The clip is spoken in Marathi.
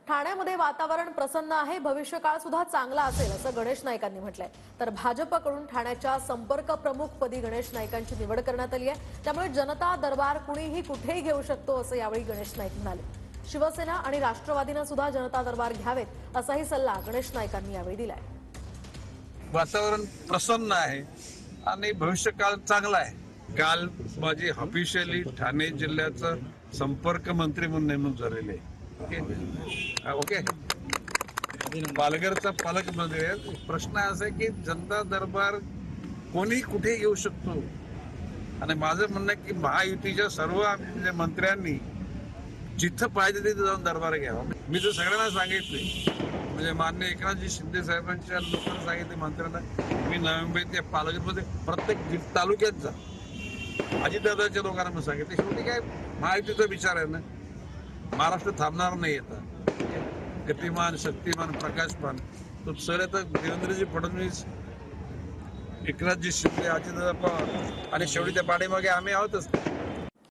ठाण्यामध्ये वातावरण प्रसन्न आहे, भविष्यकाळ सुद्धा चांगला असेल असं गणेश नाईकांनी म्हटलंय। तर भाजपकडून ठाण्याच्या संपर्क प्रमुख पदी गणेश नाईकांची निवड करण्यात आली आहे। त्यामुळे जनता दरबार कुणीही कुठेही घेऊ शकतो असं यावेळी गणेश नाईक म्हणाले। शिवसेना आणि राष्ट्रवादीने सुद्धा जनता दरबार घ्यावेत असाही सल्ला गणेश नाईकांनी यावेळी दिलाय। वातावरण प्रसन्न आहे आणि भविष्यकाळ चांगला आहे। काल माझी ऑफिशियली ठाणे जिल्ह्याचं संपर्क मंत्री म्हणून नेमणूक झालेली आहे। ओके पालघरचा पालकमंत्री आहे। प्रश्न असा आहे की जनता दरबार कोणी कुठे येऊ शकतो आणि माझं म्हणणं आहे की महायुतीच्या सर्व मंत्र्यांनी जिथं पाहिजे तिथे जाऊन दरबार घ्यावा। मी तर सगळ्यांना सांगितले, म्हणजे माननीय एकनाथजी शिंदे साहेबांच्या लोकांना सांगितले मंत्र्यांना, मी नवी मुंबईत या पालघरमध्ये प्रत्येक तालुक्यात जा, अजितदादाच्या लोकांना मी सांगितले। शेवटी काय महायुतीचा विचार आहे ना, महाराष्ट्र थांबणार नाही। आता गतिमान शक्तिमान प्रकाशमान तो सर आता देवेंद्रजी फडणवीस, एकनाथजी शिंदे, अजितदादा पवार आणि शेवटी त्या पाठीमागे आम्ही आहोतच।